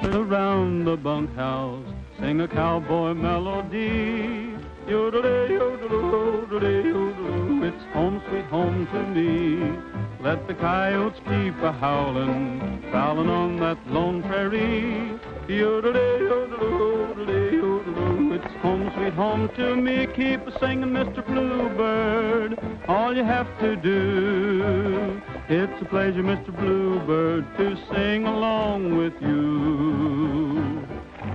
Around the bunkhouse, sing a cowboy melody. Yodelay, yodeloo, yodelay, yodeloo, it's home sweet home to me. Let the coyotes keep a-howlin', prowlin' on that lone prairie. Yodelay, yodeloo, yodelay, yodeloo, it's home sweet home to me. Keep a-singin', Mr. Bluebird, all you have to do. It's a pleasure, Mr. Bluebird, to sing along with you.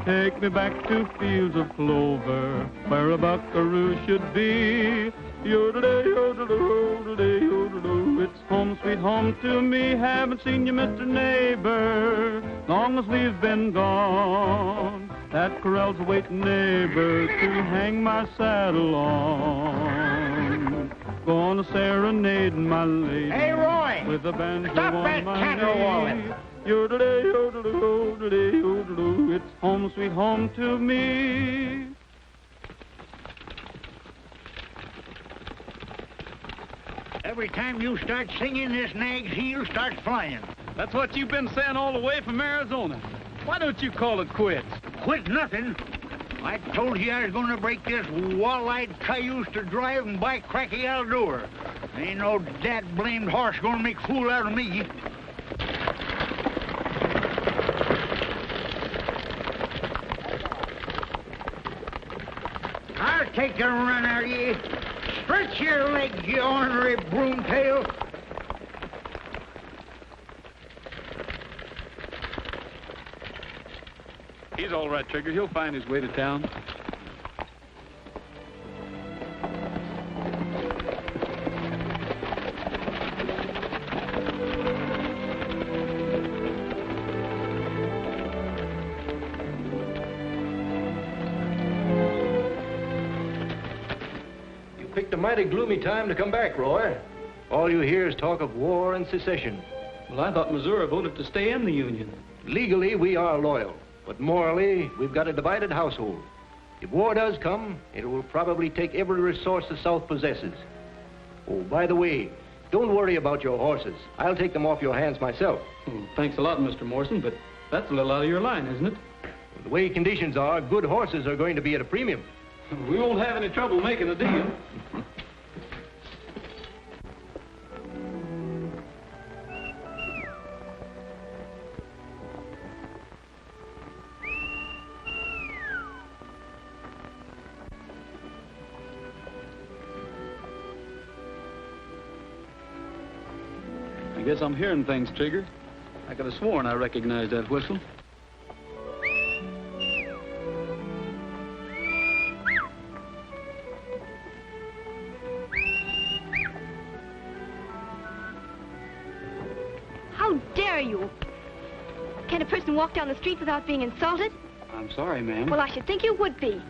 Take me back to fields of clover, where a buckaroo should be. Yodelay, yodeloo, yodelay, yodeloo, it's home sweet home to me. Haven't seen you, Mr. Neighbor, long as we've been gone. That corral's a waiting, neighbor, to hang my saddle on. Gonna serenade my lady. Hey, Roy! With a banjo Stop on that my caterwauling! knee. Yodelay, yodeloo, yodelay, yodeloo, it's home sweet home to me. Every time you start singing, this nag's heel starts flying. That's what you've been saying all the way from Arizona. Why don't you call it quits? Quit nothing. I told you I was going to break this wall-eyed cayuse to drive and buy Cracky Aldur. Ain't no dad-blamed horse going to make a fool out of me. I'll take a run out of you. Stretch your legs, you ornery broomtail. He's all right, Trigger. He'll find his way to town. Picked a mighty gloomy time to come back, Roy. All you hear is talk of war and secession. Well, I thought Missouri voted to stay in the Union. Legally, we are loyal, but morally, we've got a divided household. If war does come, it will probably take every resource the South possesses. Oh, by the way, don't worry about your horses. I'll take them off your hands myself. Well, thanks a lot, Mr. Morrison, but that's a little out of your line, isn't it? The way conditions are, good horses are going to be at a premium. We won't have any trouble making a deal. I guess I'm hearing things, Trigger. I could have sworn I recognized that whistle. How dare you? Can a person walk down the street without being insulted? I'm sorry, ma'am. Well, I should think you would be.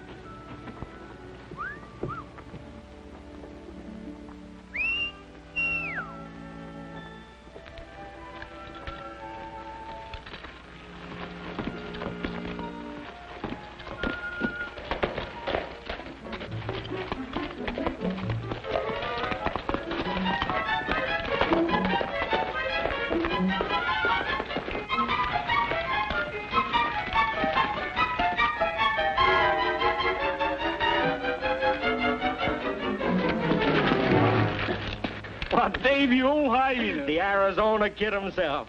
Dave, you old hyena. The Arizona kid himself.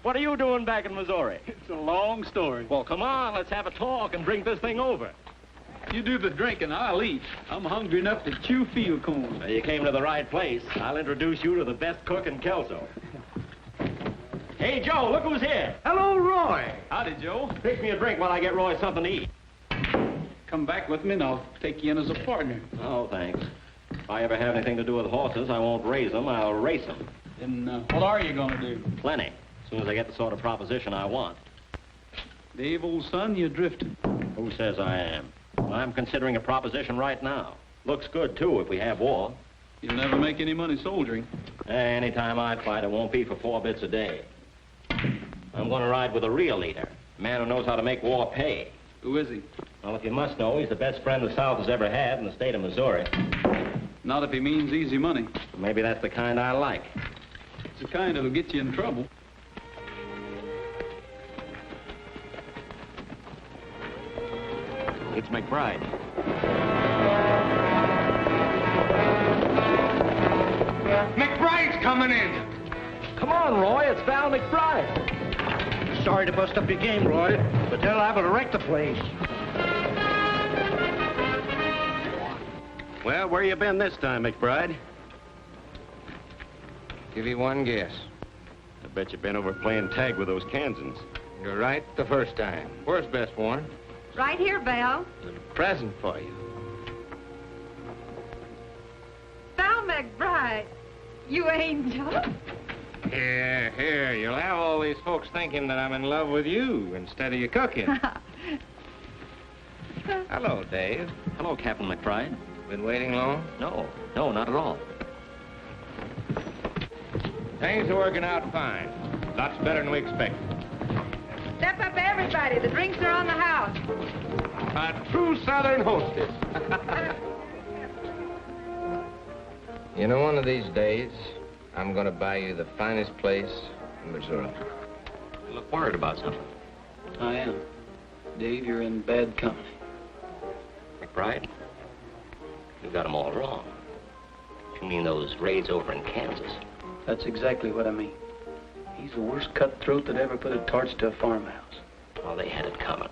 What are you doing back in Missouri? It's a long story. Well, come on, let's have a talk and drink this thing over. You do the drinking, I'll eat. I'm hungry enough to chew field corn. Well, you came to the right place. I'll introduce you to the best cook in Kelso. Hey, Joe, look who's here. Hello, Roy. Howdy, Joe. Fix me a drink while I get Roy something to eat. Come back with me and I'll take you in as a partner. Oh, thanks. If I ever have anything to do with horses, I won't raise them, I'll race them. Then what are you going to do? Plenty. As soon as I get the sort of proposition I want. Dave, old son, you're drifting. Who says I am? I'm considering a proposition right now. Looks good, too, if we have war. You'll never make any money soldiering. Anytime I fight, it won't be for 4 bits a day. I'm going to ride with a real leader, a man who knows how to make war pay. Who is he? Well, if you must know, he's the best friend the South has ever had in the state of Missouri. Not if he means easy money. Maybe that's the kind I like. It's the kind that'll get you in trouble. It's McBride. McBride's coming in. Come on, Roy. It's Val McBride. Sorry to bust up your game, Roy, but they're liable to wreck the place. Well, where you been this time, McBride? Give you one guess. I bet you've been over playing tag with those Kansans. You're right the first time. Where's best one? Right here, Val. Present for you. Val McBride. You angel. Here. You'll have all these folks thinking that I'm in love with you instead of you cooking. Hello, Dave. Hello, Captain McBride. Been waiting long? No, not at all. Things are working out fine. Lots better than we expected. Step up, everybody. The drinks are on the house. A true Southern hostess. You know, one of these days, I'm going to buy you the finest place in Missouri. You look worried about something. I am. Dave, you're in bad company. McBride, you got them all wrong. You mean those raids over in Kansas? That's exactly what I mean. He's the worst cutthroat that ever put a torch to a farmhouse. Well, they had it coming.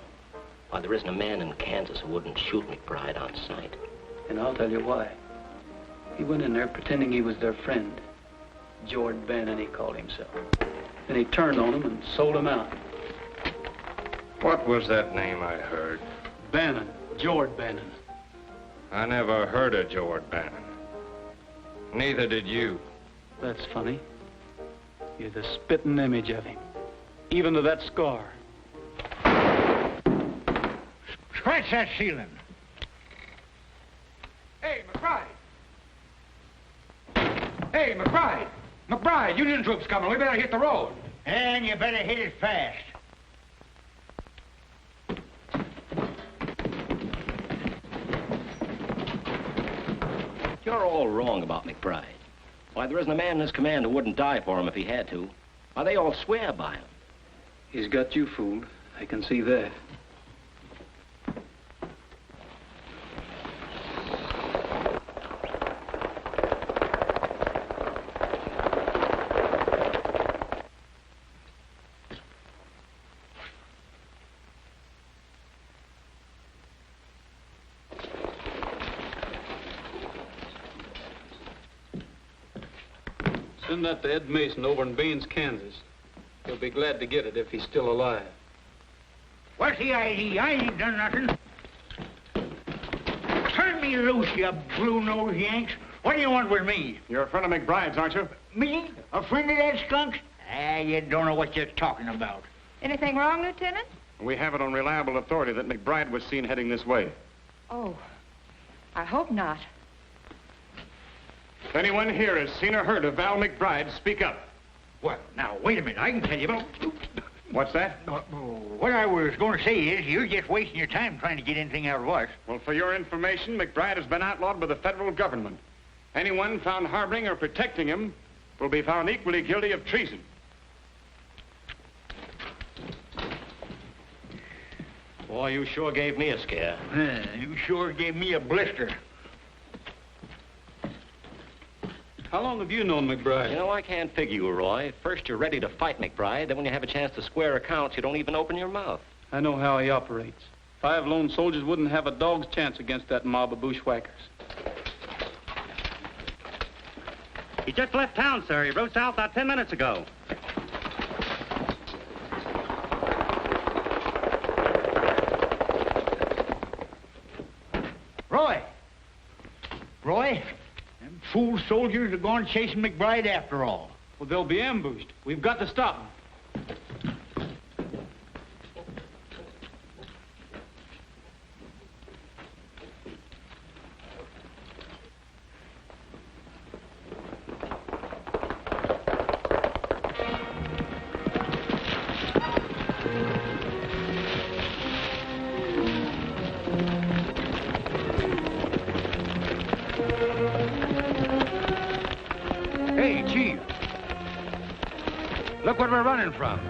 Why, there isn't a man in Kansas who wouldn't shoot McBride on sight. And I'll tell you why. He went in there pretending he was their friend. George Bannon, he called himself. Then he turned on him and sold him out. What was that name I heard? Bannon. George Bannon. I never heard of George Bannon. Neither did you. That's funny. You're the spitting image of him. Even to that scar. Scratch that ceiling. Hey, McBride! Hey, McBride! McBride, Union troops coming. We better hit the road. And you better hit it fast. You're all wrong about McBride. Why, there isn't a man in his command who wouldn't die for him if he had to. Why, they all swear by him. He's got you fooled. I can see that. Send that to Ed Mason over in Baines, Kansas. He'll be glad to get it if he's still alive. What's the idea? I ain't done nothing. Turn me loose, you blue-nosed Yanks. What do you want with me? You're a friend of McBride's, aren't you? Me? A friend of that skunk? You don't know what you're talking about. Anything wrong, Lieutenant? We have it on reliable authority that McBride was seen heading this way. Oh, I hope not. If anyone here has seen or heard of Val McBride, speak up. Well, now, wait a minute. I can tell you about... What's that? What I was going to say is you're just wasting your time trying to get anything out of us. Well, for your information, McBride has been outlawed by the federal government. Anyone found harboring or protecting him will be found equally guilty of treason. Boy, you sure gave me a scare. You sure gave me a blister. How long have you known McBride? You know, I can't figure you, Roy. First, you're ready to fight McBride. Then when you have a chance to square accounts, you don't even open your mouth. I know how he operates. 5 lone soldiers wouldn't have a dog's chance against that mob of bushwhackers. He just left town, sir. He rode south about 10 minutes ago. Roy! Roy? Them fool soldiers are going chasing McBride after all. Well, they'll be ambushed. We've got to stop them. Hey, Chief. Look what we're running from.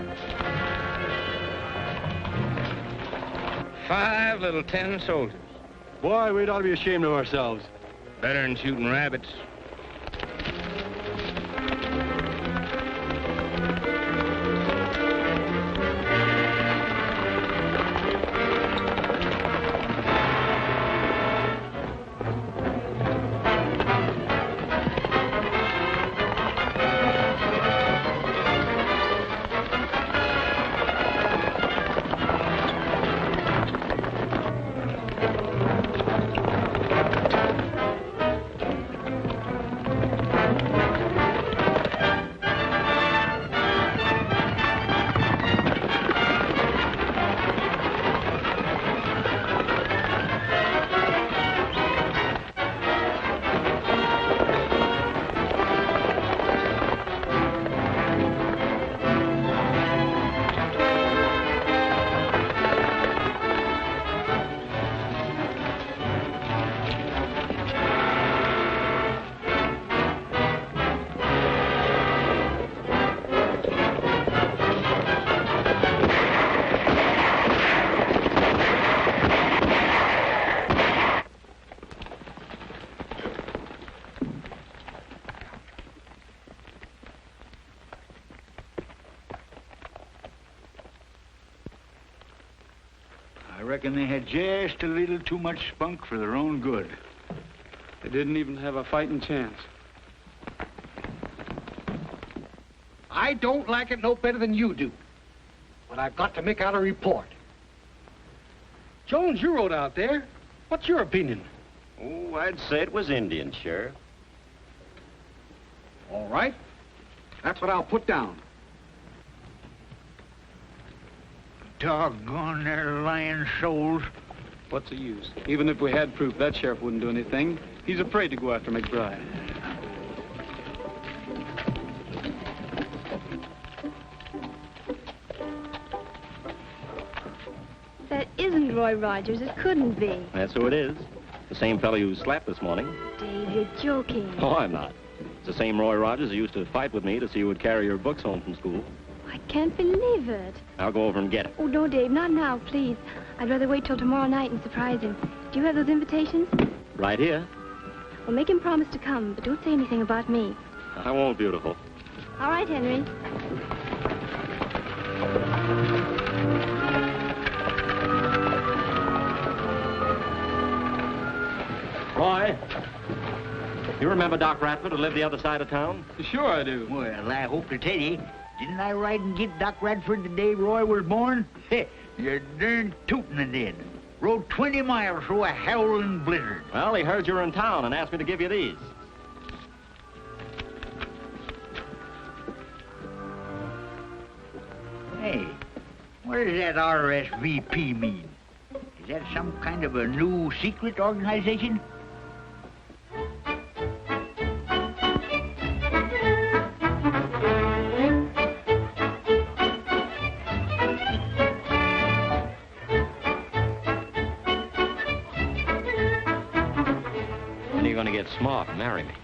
5 little 10 soldiers. Boy, we'd ought to be ashamed of ourselves. Better than shooting rabbits. I reckon they had just a little too much spunk for their own good. They didn't even have a fighting chance. I don't like it no better than you do. But I've got to make out a report. Jones, you rode out there. What's your opinion? Oh, I'd say it was Indian, Sheriff. All right. That's what I'll put down. Doggone their lying souls. What's the use? Even if we had proof, that sheriff wouldn't do anything. He's afraid to go after McBride. That isn't Roy Rogers. It couldn't be. That's who it is. The same fellow you slapped this morning. Dave, you're joking. Oh, I'm not. It's the same Roy Rogers who used to fight with me to see who would carry your books home from school. I can't believe it. I'll go over and get it. Oh, no, Dave, not now, please. I'd rather wait till tomorrow night and surprise him. Do you have those invitations? Right here. Well, make him promise to come, but don't say anything about me. I won't, beautiful. All right, Henry. Roy, you remember Doc Radford who lived the other side of town? Sure I do. Well, I hope to tell you, didn't I ride and get Doc Radford the day Roy was born? You're darn tootin' I did. Rode 20 miles through a howling blizzard. Well, he heard you were in town and asked me to give you these. Hey, what does that RSVP mean? Is that some kind of a new secret organization? When are you going to get smart and marry me?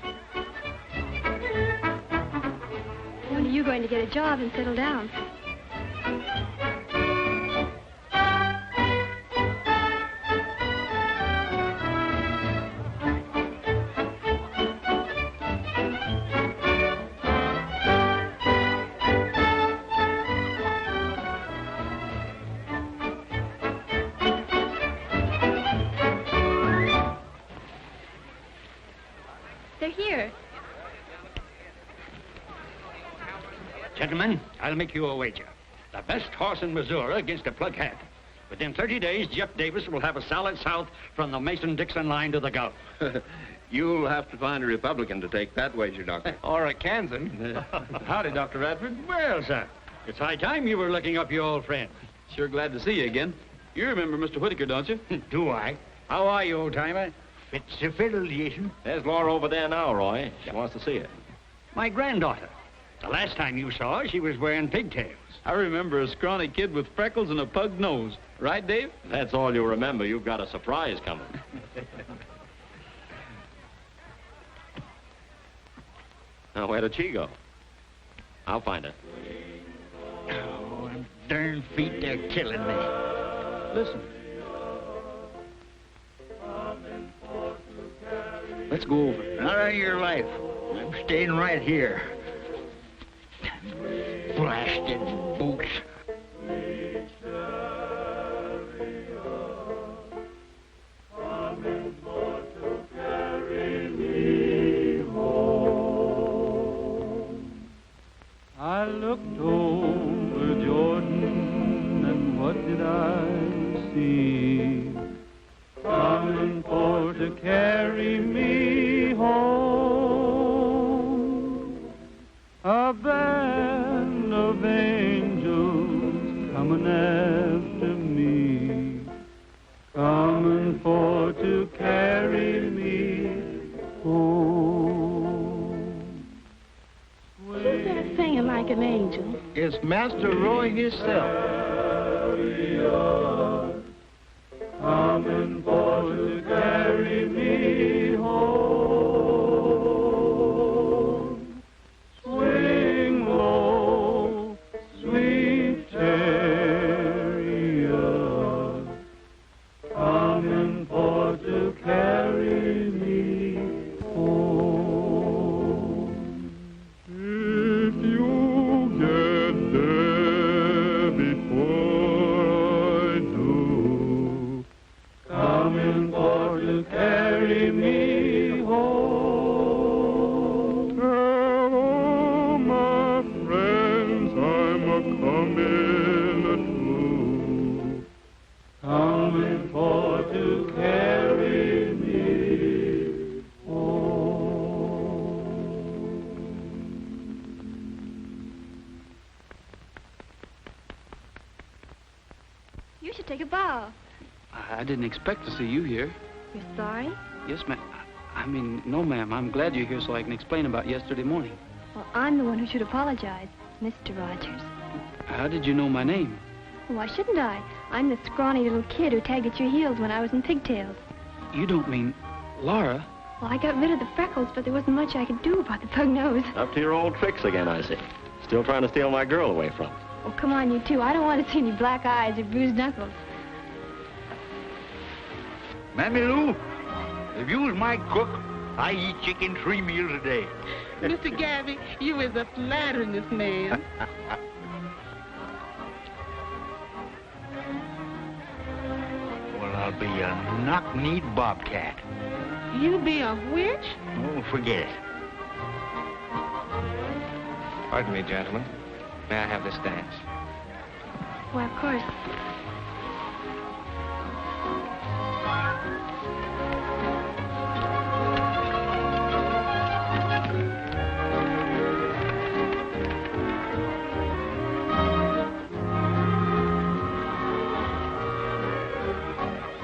When are you going to get a job and settle down? They're here. Gentlemen, I'll make you a wager. The best horse in Missouri against a plug hat. Within 30 days, Jeff Davis will have a solid south from the Mason-Dixon line to the Gulf. You'll have to find a Republican to take that wager, Doctor. Or a Kansan. Howdy, Dr. Radford. Well, sir, it's high time you were looking up your old friend. Sure glad to see you again. You remember Mr. Whittaker, don't you? Do I? How are you, old-timer? Fits the fiddle, Jason. There's Laura over there now, Roy. She wants to see you. My granddaughter. The last time you saw her, she was wearing pigtails. I remember a scrawny kid with freckles and a pug nose. Right, Dave? If that's all you remember, you've got a surprise coming. Now, where did she go? I'll find her. Oh, them darn feet, they're killing me. Listen. Let's go over. Not on your life. I'm staying right here. Blasted boots. I looked over Jordan, and what did I see? Coming for to carry me home. A band of angels coming after me, coming for to carry me home. Who's that singing like an angel? It's Master Roy himself. Coming for to carry me home. Swing low, sweet chariot, coming for to carry me home. If you get there before I do, coming for to carry me home. Hello, my friends, I'm a-coming through, coming for to carry me home. You should take a bow. I didn't expect to see you here. You're sorry? Yes, ma'am. I mean, no, ma'am. I'm glad you're here so I can explain about yesterday morning. Well, I'm the one who should apologize, Mr. Rogers. How did you know my name? Why shouldn't I? I'm the scrawny little kid who tagged at your heels when I was in pigtails. You don't mean Laura? Well, I got rid of the freckles, but there wasn't much I could do about the pug nose. Up to your old tricks again, I see. Still trying to steal my girl away from me. Oh, come on, you two. I don't want to see any black eyes or bruised knuckles. Mammy Lou, if you was my cook, I eat chicken 3 meals a day. Mr. Gabby, you is a flattering this man. Well, I'll be a knock-kneed bobcat. You be a witch? Oh, forget it. Pardon me, gentlemen. May I have this dance? Why, of course.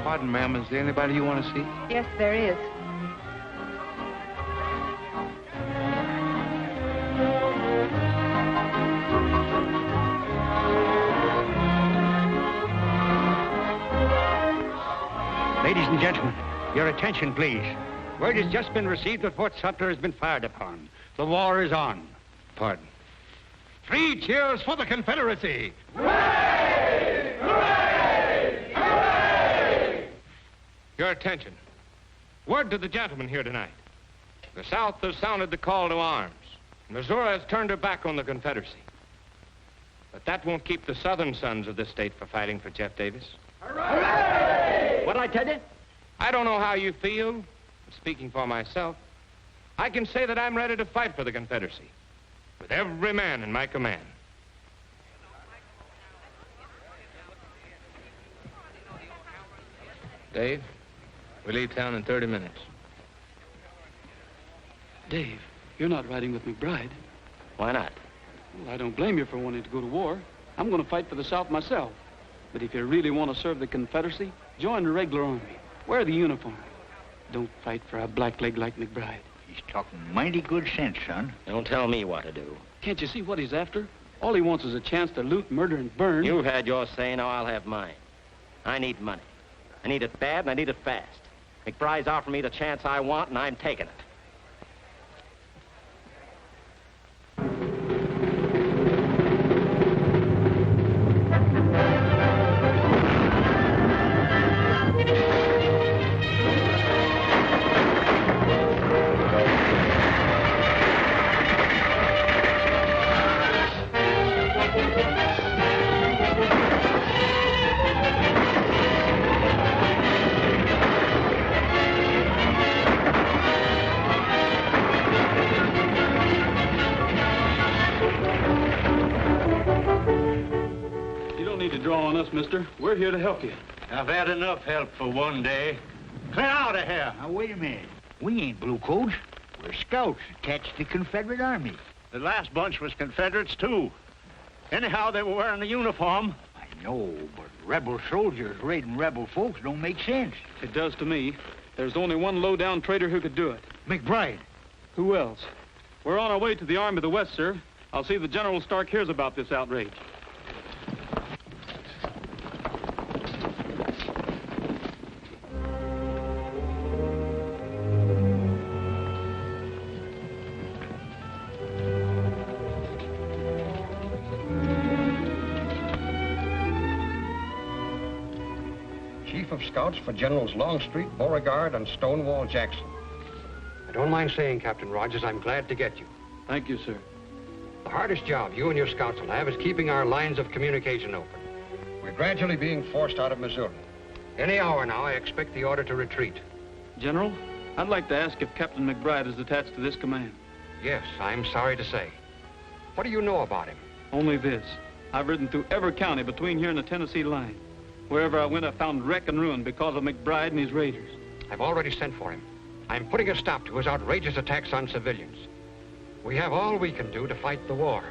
Pardon, ma'am. Is there anybody you want to see? Yes, there is. Ladies and gentlemen, your attention, please. Word has just been received that Fort Sumter has been fired upon. The war is on. Pardon. 3 cheers for the Confederacy! Hooray! Hooray! Hooray! Your attention. Word to the gentlemen here tonight. The South has sounded the call to arms. Missouri has turned her back on the Confederacy. But that won't keep the Southern sons of this state from fighting for Jeff Davis. Hooray! What'd I tell you? I don't know how you feel. But speaking for myself, I can say that I'm ready to fight for the Confederacy with every man in my command. Dave, we leave town in 30 minutes. Dave, you're not riding with McBride. Why not? Well, I don't blame you for wanting to go to war. I'm going to fight for the South myself. But if you really want to serve the Confederacy, join the regular army. Wear the uniform. Don't fight for a blackleg like McBride. He's talking mighty good sense, son. Don't tell me what to do. Can't you see what he's after? All he wants is a chance to loot, murder, and burn. You've had your say, now I'll have mine. I need money. I need it bad, and I need it fast. McBride's offering me the chance I want, and I'm taking it. mister. We're here to help you. I've had enough help for one day. Clear out of here. Now, wait a minute. We ain't bluecoats. We're scouts attached to the Confederate Army. The last bunch was Confederates, too. Anyhow, they were wearing the uniform. I know, but rebel soldiers raiding rebel folks don't make sense. It does to me. There's only one low-down traitor who could do it. McBride. Who else? We're on our way to the Army of the West, sir. I'll see that General Stark hears about this outrage. Chief of Scouts for Generals Longstreet, Beauregard, and Stonewall Jackson. I don't mind saying, Captain Rogers, I'm glad to get you. Thank you, sir. The hardest job you and your scouts will have is keeping our lines of communication open. We're gradually being forced out of Missouri. Any hour now, I expect the order to retreat. General, I'd like to ask if Captain McBride is attached to this command. Yes, I'm sorry to say. What do you know about him? Only this. I've ridden through every county between here and the Tennessee line. Wherever I went, I found wreck and ruin because of McBride and his raiders. I've already sent for him. I'm putting a stop to his outrageous attacks on civilians. We have all we can do to fight the war.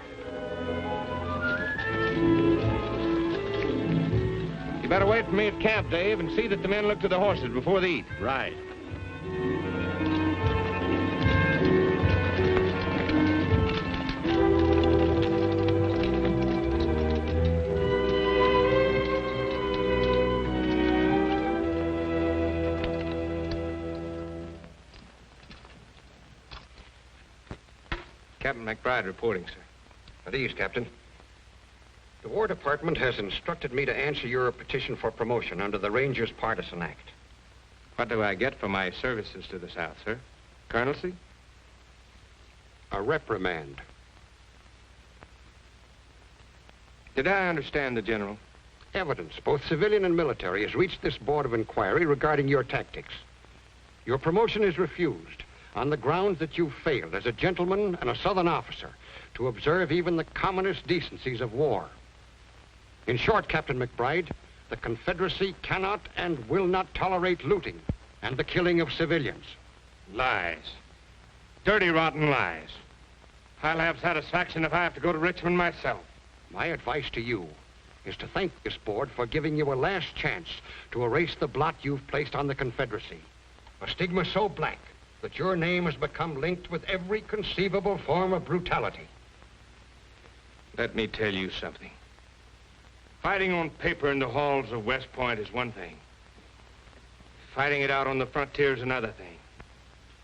You better wait for me at camp, Dave, and see that the men look to the horses before they eat. Right. Captain McBride reporting, sir. At ease, Captain. The War Department has instructed me to answer your petition for promotion under the Rangers Partisan Act. What do I get for my services to the South, sir? Colonelcy? A reprimand. Did I understand the General? Evidence, both civilian and military, has reached this Board of Inquiry regarding your tactics. Your promotion is refused on the grounds that you failed as a gentleman and a Southern officer to observe even the commonest decencies of war. In short, Captain McBride, the Confederacy cannot and will not tolerate looting and the killing of civilians. Lies. Dirty, rotten lies. I'll have satisfaction if I have to go to Richmond myself. My advice to you is to thank this board for giving you a last chance to erase the blot you've placed on the Confederacy. A stigma so black that your name has become linked with every conceivable form of brutality. Let me tell you something. Fighting on paper in the halls of West Point is one thing. Fighting it out on the frontier is another thing.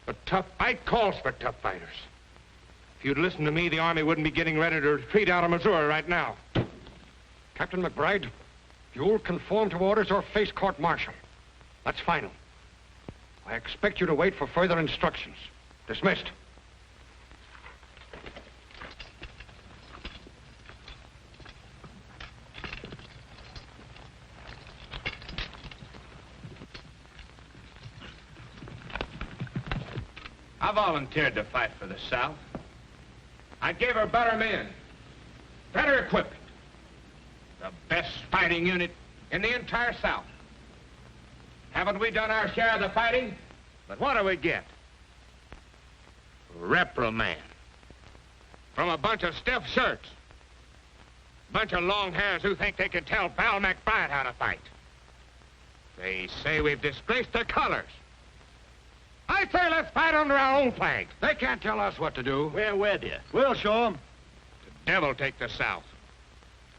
A tough fight calls for tough fighters. If you'd listened to me, the Army wouldn't be getting ready to retreat out of Missouri right now. Captain McBride, you'll conform to orders or face court-martial. That's final. I expect you to wait for further instructions. Dismissed. I volunteered to fight for the South. I gave her better men, better equipment, the best fighting unit in the entire South. Haven't we done our share of the fighting? But what do we get? Reprimand. From a bunch of stiff shirts. Bunch of long hairs who think they can tell Val McBride how to fight. They say we've disgraced their colors. I say let's fight under our own flag. They can't tell us what to do. We're with you. We'll show them. The devil take the South.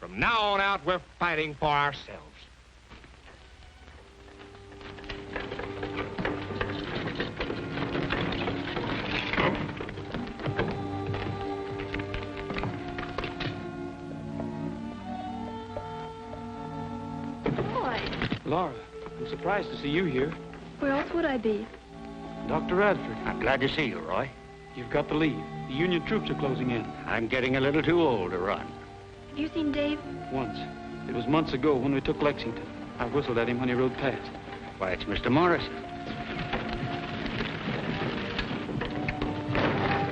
From now on out, we're fighting for ourselves. Laura, I'm surprised to see you here. Where else would I be? Dr. Radford. I'm glad to see you, Roy. You've got to leave. The Union troops are closing in. I'm getting a little too old to run. Have you seen Dave? Once. It was months ago when we took Lexington. I whistled at him when he rode past. Why, it's Mr. Morris.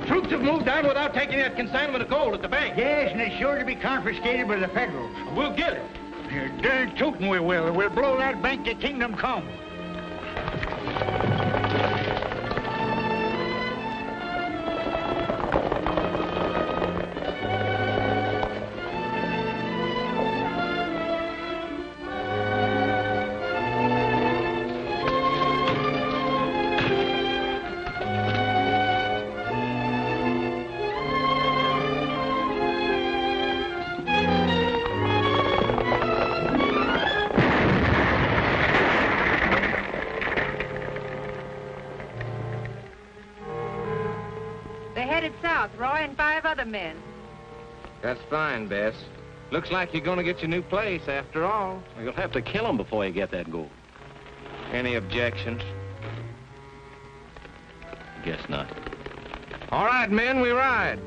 Troops have moved down without taking that consignment of gold at the bank. Yes, and it's sure to be confiscated by the Federals. We'll get it. You're darn tootin' we will. We'll blow that bank to kingdom come. Roy and 5 other men. That's fine, Bess. Looks like you're going to get your new place after all. Well, you'll have to kill him before you get that gold. Any objections? Guess not. All right, men, we ride.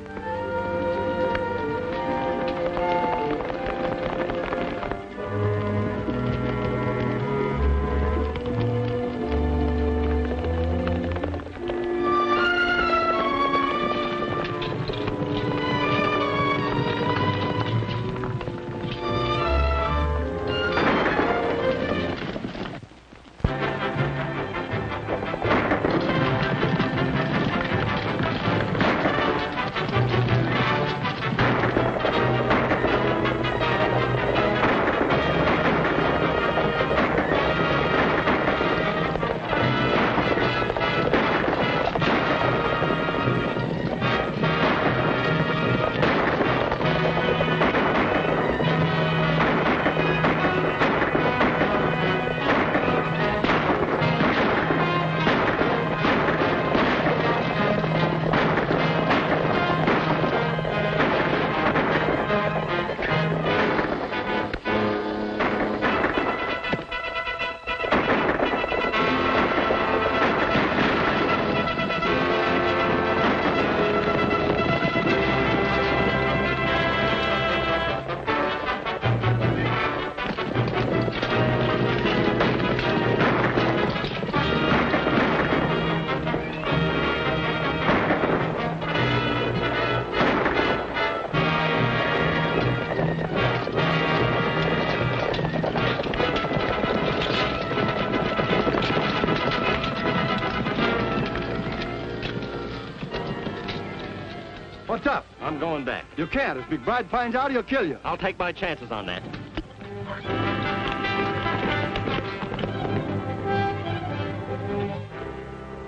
What's up? I'm going back. You can't. If McBride finds out, he'll kill you. I'll take my chances on that.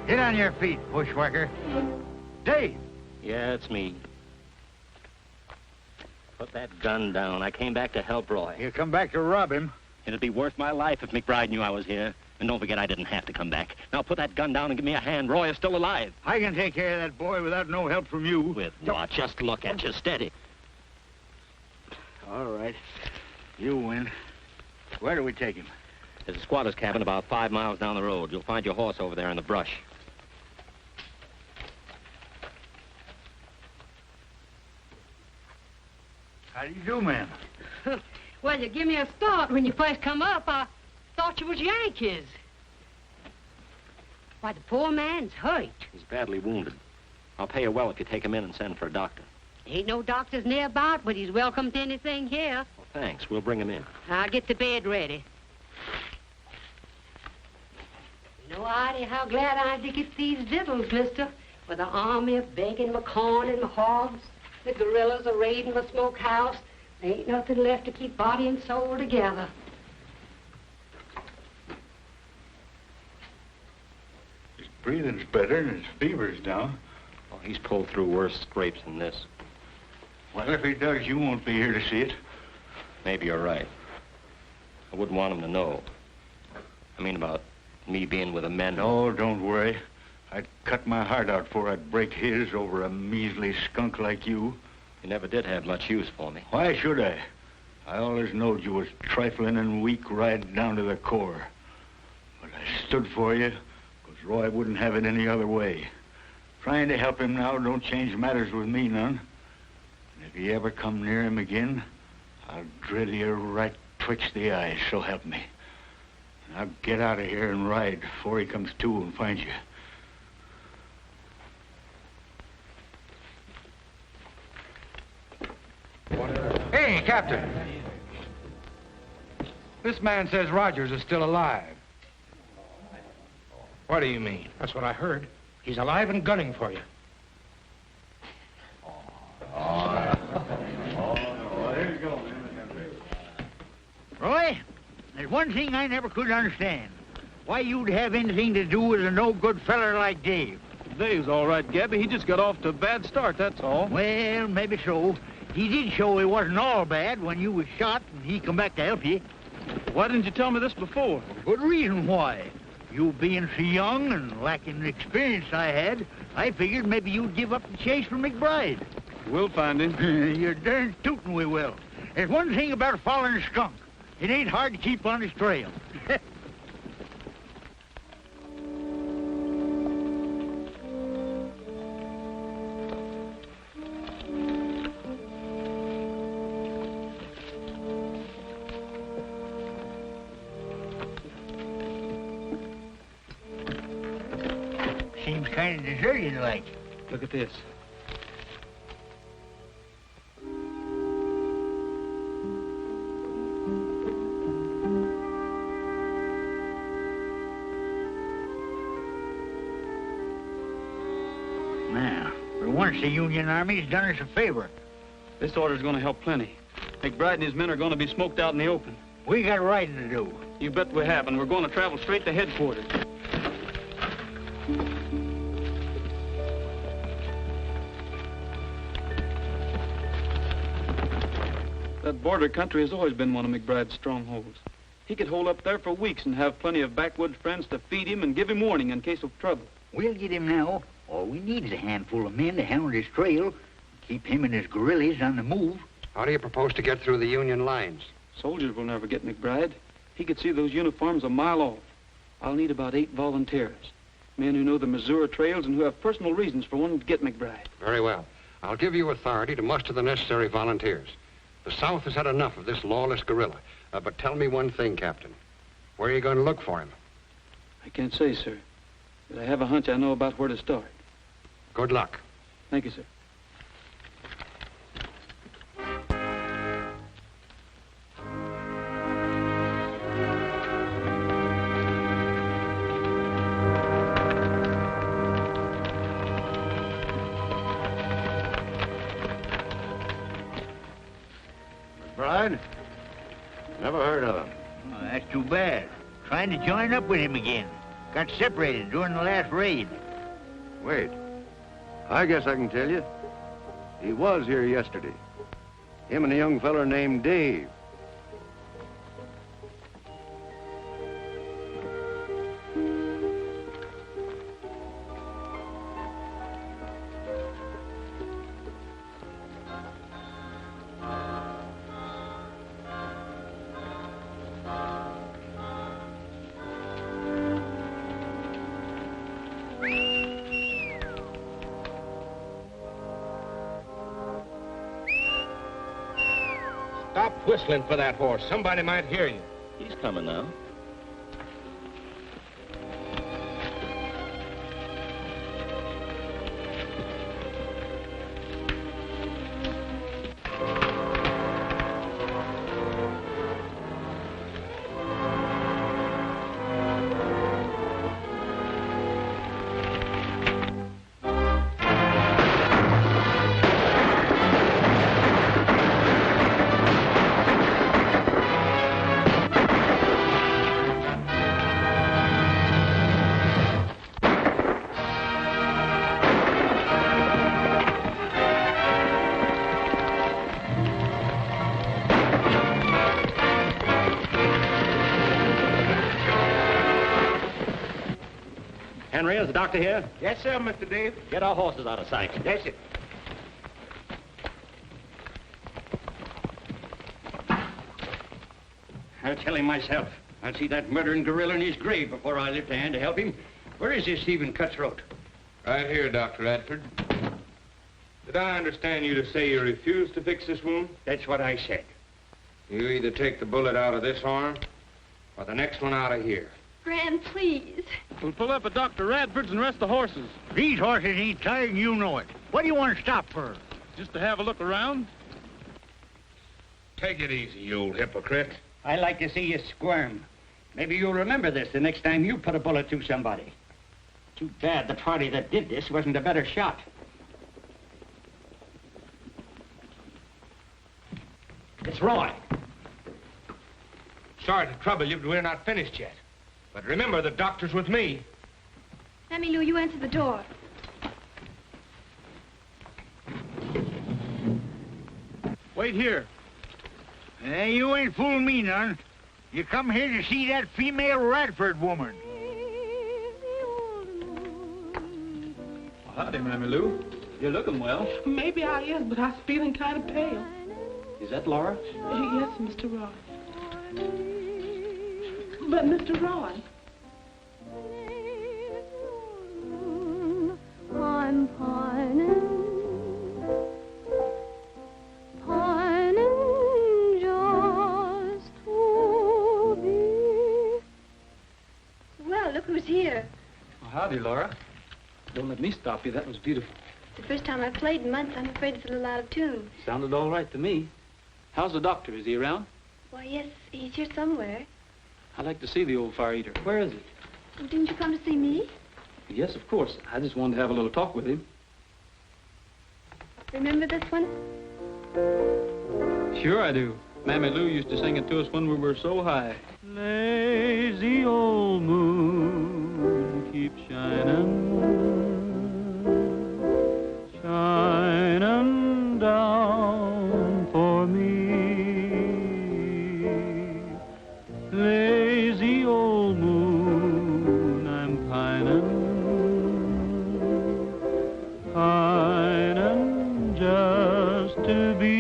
Get on your feet, bushwhacker. Dave! Yeah, it's me. Put that gun down. I came back to help Roy. You come back to rob him? It'd be worth my life if McBride knew I was here. And don't forget, I didn't have to come back. Now put that gun down and give me a hand. Roy is still alive. I can take care of that boy without no help from you. With what? Just look at you, steady. All right. You win. Where do we take him? There's a squatter's cabin about 5 miles down the road. You'll find your horse over there in the brush. How do you do, ma'am? Well, you give me a start when you first come up. I thought you was Yankees. Why, the poor man's hurt. He's badly wounded. I'll pay you well if you take him in and send for a doctor. Ain't no doctors nearby, but he's welcome to anything here. Well, thanks. We'll bring him in. I'll get the bed ready. No idea how glad I am to get these victuals, mister. With the army baking my corn and my hogs, the guerillas are raiding my smokehouse. There ain't nothing left to keep body and soul together. His breathing's better and his fever's down. Oh, he's pulled through worse scrapes than this. Well, if he does, you won't be here to see it. Maybe you're right. I wouldn't want him to know. I mean about me being with the men. No, don't worry. I'd cut my heart out before I'd break his over a measly skunk like you. You never did have much use for me. Why should I? I always knowed you was trifling and weak right down to the core. But I stood for you, because Roy wouldn't have it any other way. Trying to help him now don't change matters with me none. And if you ever come near him again, I'll drill you right twixt the eyes, so help me. Now get out of here and ride before he comes to and finds you. Hey, Captain. This man says Rogers is still alive. What do you mean? That's what I heard. He's alive and gunning for you. Roy, there's one thing I never could understand. Why you'd have anything to do with a no-good feller like Dave. Dave's all right, Gabby. He just got off to a bad start, that's all. Well, maybe so. He did show he wasn't all bad when you was shot and he come back to help you. Why didn't you tell me this before? Good reason why. You being so young and lacking the experience I had, I figured maybe you'd give up the chase for McBride. We'll find him. You're darn tootin' we will. There's one thing about following a skunk. It ain't hard to keep on his trail. Seems kind of deserted like. Look at this. Now, for once the Union Army's done us a favor. This order's going to help plenty. McBride and his men are going to be smoked out in the open. We got riding to do. You bet we have, and we're going to travel straight to headquarters. That border country has always been one of McBride's strongholds. He could hold up there for weeks and have plenty of backwoods friends to feed him and give him warning in case of trouble. We'll get him now. All we need is a handful of men to hound his trail, keep him and his guerrillas on the move. How do you propose to get through the Union lines? Soldiers will never get McBride. He could see those uniforms a mile off. I'll need about 8 volunteers. Men who know the Missouri trails and who have personal reasons for wanting to get McBride. Very well. I'll give you authority to muster the necessary volunteers. The South has had enough of this lawless guerrilla. But tell me one thing, Captain. Where are you going to look for him? I can't say, sir. But I have a hunch I know about where to start. Good luck. Thank you, sir. McBride? Never heard of him. Oh, that's too bad. Trying to join up with him again. Got separated during the last raid. Wait. I guess I can tell you. He was here yesterday. Him and a young feller named Dave. Stop whistling for that horse. Somebody might hear you. He's coming now. Henry, is the doctor here? Yes, sir, Mr. Dave. Get our horses out of sight. Yes, sir. I'll tell him myself. I'll see that murdering guerrilla in his grave before I lift a hand to help him. Where is this Stephen Cutthroat? Right here, Dr. Radford. Did I understand you to say you refuse to fix this wound? That's what I said. You either take the bullet out of this arm or the next one out of here. Gran, please. We'll pull up at Dr. Radford's and rest the horses. These horses ain't tired and you know it. What do you want to stop for? Just to have a look around. Take it easy, you old hypocrite. I like to see you squirm. Maybe you'll remember this the next time you put a bullet through somebody. Too bad the party that did this wasn't a better shot. It's Roy. Sorry to trouble you, but we're not finished yet. But remember, the doctor's with me. Mammy Lou, you answer the door. Wait here. You ain't fooling me none. You come here to see that female Radford woman. Howdy, Mammy Lou. You're looking well. Maybe I is, but I'm feeling kind of pale. Is that Laura? Yes, Mr. Roy. But, Mr. Roy. I'm pining just to be. Well, look who's here. Well, howdy, Laura. Don't let me stop you. That was beautiful. It's the first time I've played in months. I'm afraid it's a little out of tune. Sounded all right to me. How's the doctor? Is he around? Why, yes, he's here somewhere. I'd like to see the old fire eater. Where is it? Well, didn't you come to see me? Yes, of course. I just wanted to have a little talk with him. Remember this one? Sure I do. Mammy Lou used to sing it to us when we were so high. Lazy old moon, keep shining, shining down for me. Lazy old moon, I'm pining just to be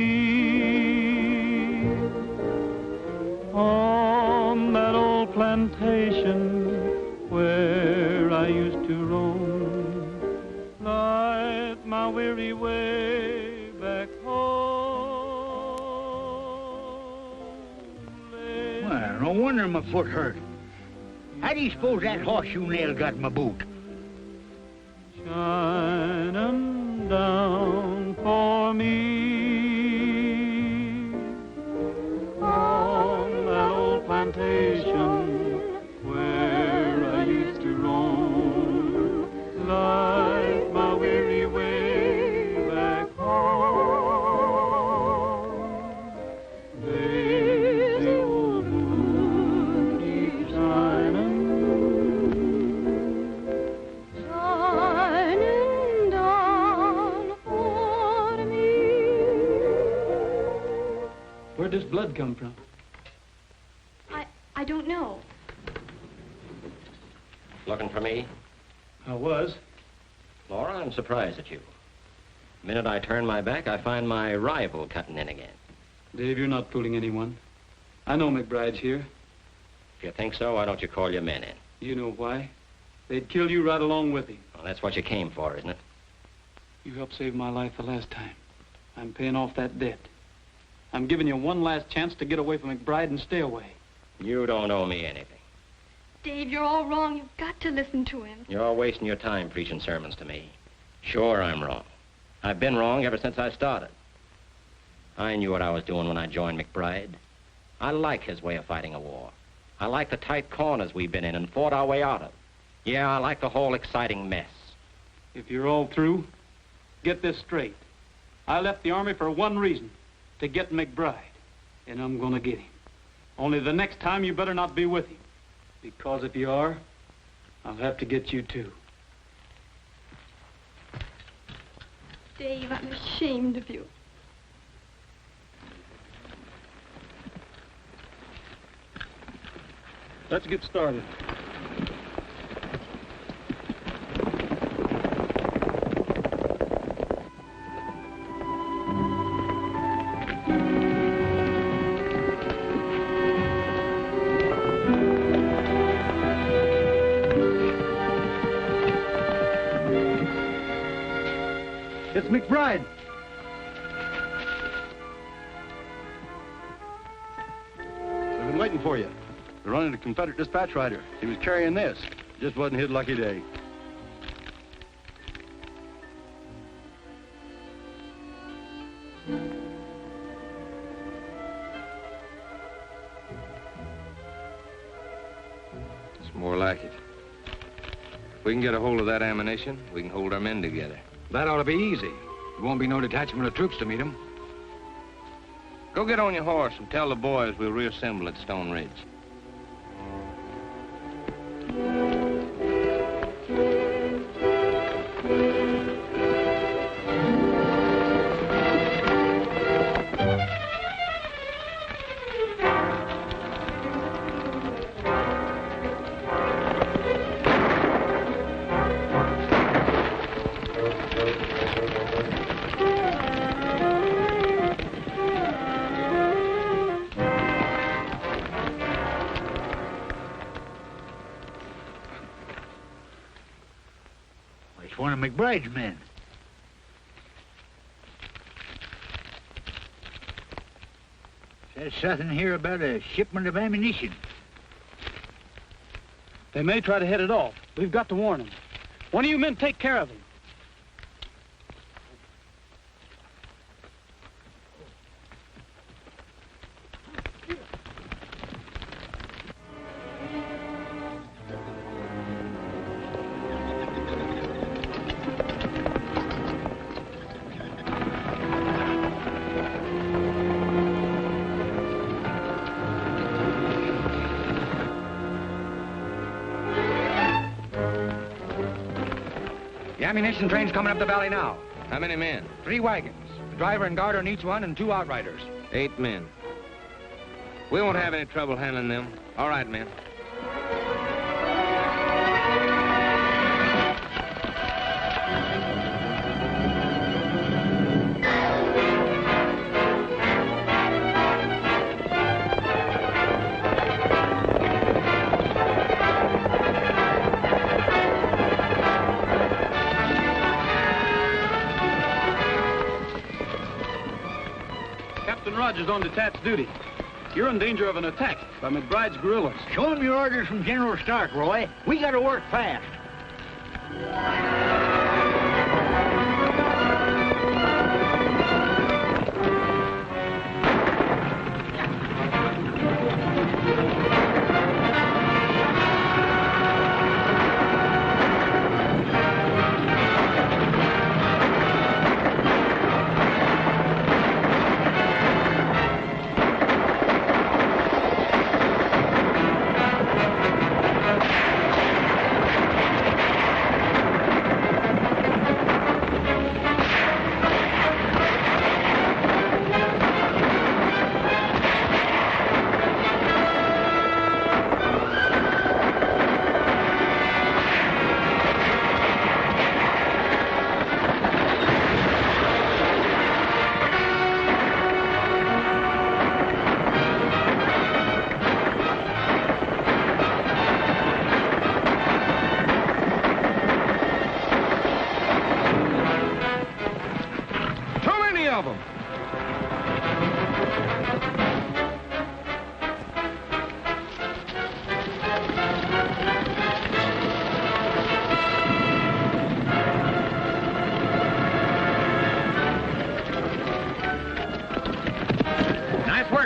on that old plantation where I used to roam, light my weary way back home. Well, no wonder my foot hurt. How do you suppose that horseshoe nail got in my boot? Shining down for me on that old plantation where I used to roam, light my weary way back home. Lazy old moon, keep shining, Shining down for me. Where'd this blood come from? I don't know. Looking for me? I was. Laura, I'm surprised at you. The minute I turn my back, I find my rival cutting in again. Dave, you're not fooling anyone. I know McBride's here. If you think so, why don't you call your men in? You know why. They'd kill you right along with him. Well, that's what you came for, isn't it? You helped save my life the last time. I'm paying off that debt. I'm giving you one last chance to get away from McBride and stay away. You don't owe me anything. Dave, you're all wrong. You've got to listen to him. You're wasting your time preaching sermons to me. Sure, I'm wrong. I've been wrong ever since I started. I knew what I was doing when I joined McBride. I like his way of fighting a war. I like the tight corners we've been in and fought our way out of. Yeah, I like the whole exciting mess. If you're all through, get this straight. I left the Army for one reason, to get McBride. And I'm gonna get him. Only the next time you better not be with him. Because if you are, I'll have to get you too. Dave, I'm ashamed of you. Let's get started. It's McBride. We've been waiting for you. We're running a Confederate dispatch rider. He was carrying this. Just wasn't his lucky day. More like it. If we can get a hold of that ammunition, we can hold our men together. That ought to be easy. There won't be no detachment of troops to meet them. Go get on your horse and tell the boys we'll reassemble at Stone Ridge. It's one of McBride's men. Says something here about a shipment of ammunition. They may try to head it off. We've got to warn them. One of you men take care of him. The ammunition train's coming up the valley now. How many men? 3 wagons. The driver and guard on each one and 2 outriders. 8 men. We won't have any trouble handling them. All right, men. Rogers on detached duty. You're in danger of an attack by McBride's guerrillas. Show him your orders from General Stark, Roy. We gotta work fast.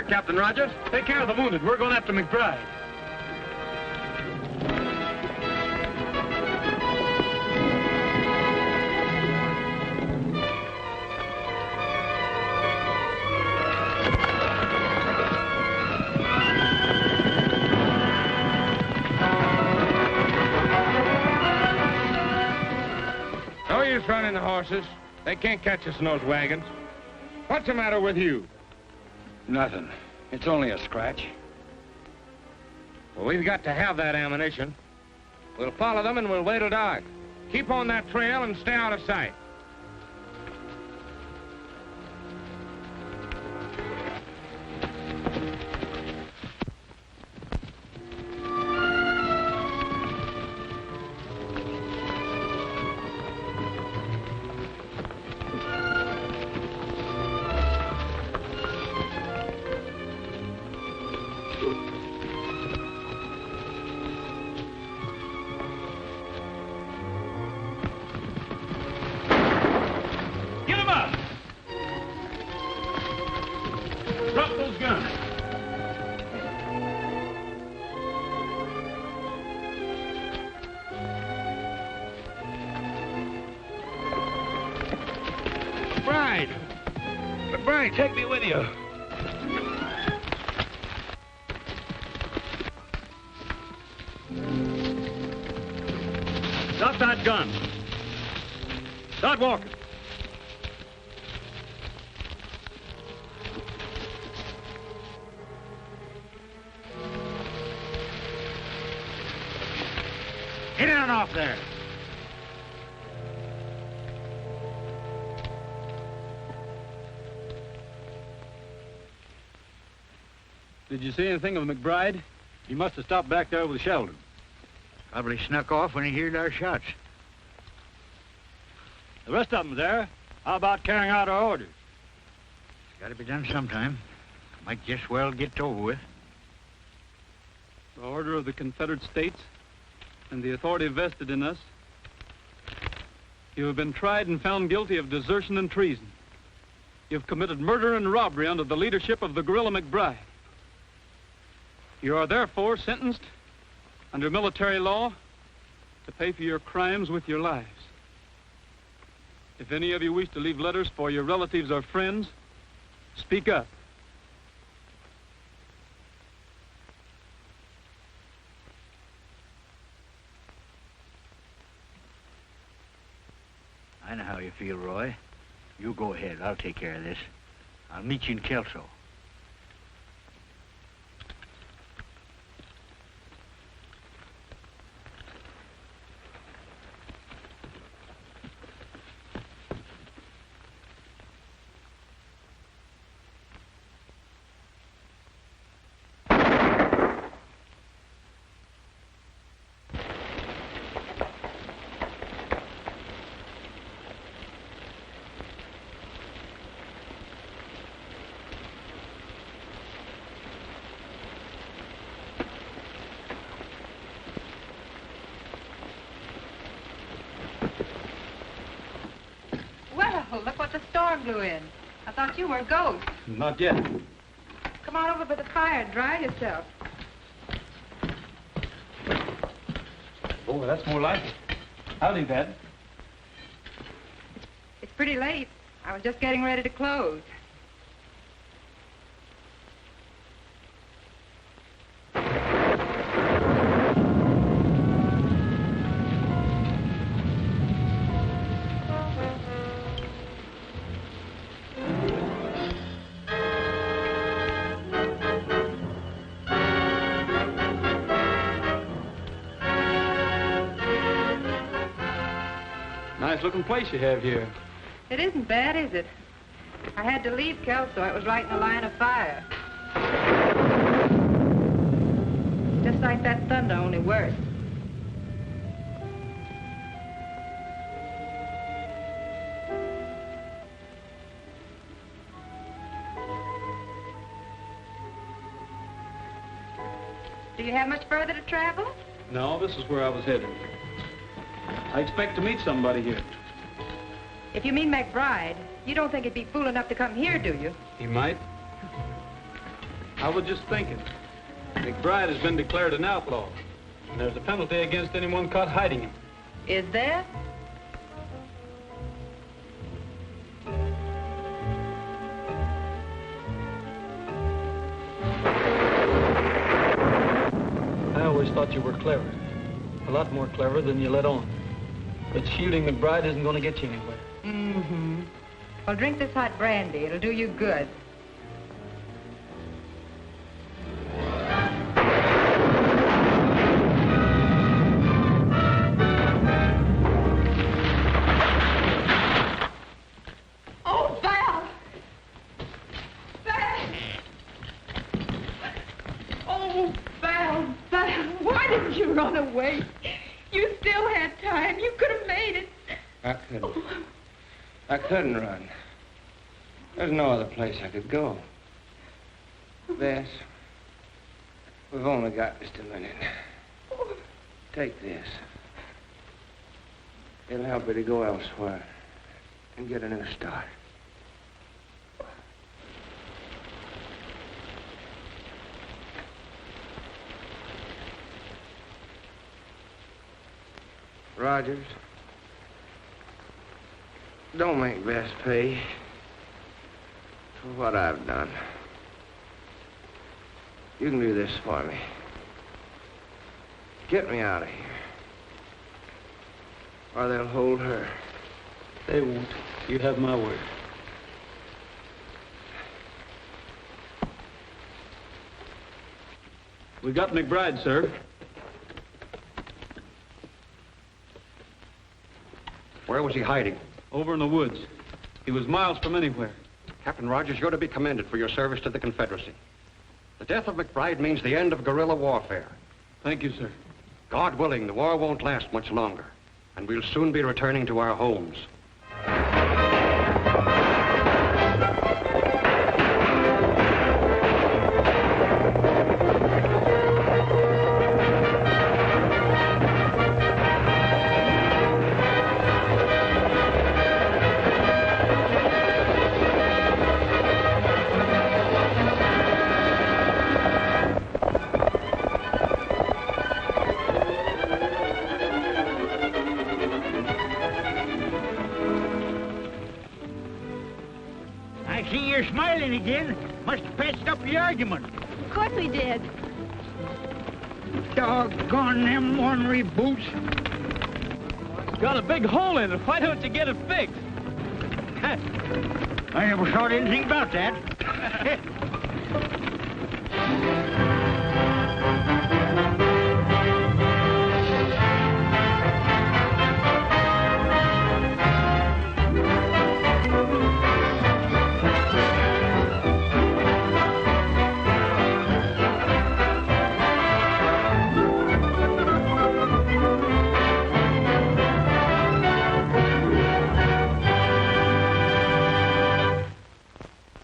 Captain Rogers. Take care of the wounded. We're going after McBride. No use running the horses. They can't catch us in those wagons. What's the matter with you? Nothing. It's only a scratch. Well, we've got to have that ammunition. We'll follow them and we'll wait till dark. Keep on that trail and stay out of sight. McBride, take me with you. Drop that gun. Start walking. Get on off there. Did you see anything of McBride? He must have stopped back there with Sheldon. Probably snuck off when he heard our shots. The rest of them there. How about carrying out our orders? It's got to be done sometime. Might just well get over with. The order of the Confederate States and the authority vested in us. You have been tried and found guilty of desertion and treason. You've committed murder and robbery under the leadership of the guerrilla McBride. You are therefore sentenced under military law to pay for your crimes with your lives. If any of you wish to leave letters for your relatives or friends, speak up. I know how you feel, Roy. You go ahead. I'll take care of this. I'll meet you in Kelso. Well, look what the storm blew in. I thought you were a ghost. Not yet. Come on over by the fire and dry yourself. Oh, that's more like it. Howdy, Dad. It's pretty late. I was just getting ready to close. Nice-looking place you have here. It isn't bad, is it? I had to leave Kelso. It was right in the line of fire. Just like that thunder, only worse. Do you have much further to travel? No, this is where I was headed. I expect to meet somebody here. If you mean McBride, you don't think he'd be fool enough to come here, do you? He might. I was just thinking. McBride has been declared an outlaw, and there's a penalty against anyone caught hiding him. Is there? I always thought you were clever. A lot more clever than you let on. But shooting McBride isn't going to get you anywhere. Mm-hmm. Well, drink this hot brandy. It'll do you good. Oh, Val! Val! Oh, Val, Val, why didn't you run away? You still had time. You could have made it. I couldn't. I couldn't run. There's no other place I could go. Bess, we've only got just a minute. Take this. It'll help you to go elsewhere and get a new start. Rogers, don't make Bess pay. for what I've done. You can do this for me. Get me out of here. Or they'll hold her. They won't. You have my word. We got McBride, sir. Where was he hiding? Over in the woods. He was miles from anywhere. Captain Rogers, you're to be commended for your service to the Confederacy. The death of McBride means the end of guerrilla warfare. Thank you, sir. God willing, the war won't last much longer, and we'll soon be returning to our homes. Smiling again. Must have patched up the argument. Of course we did. Doggone them ornery boots. It's got a big hole in it. Why don't you get it fixed? I never thought anything about that.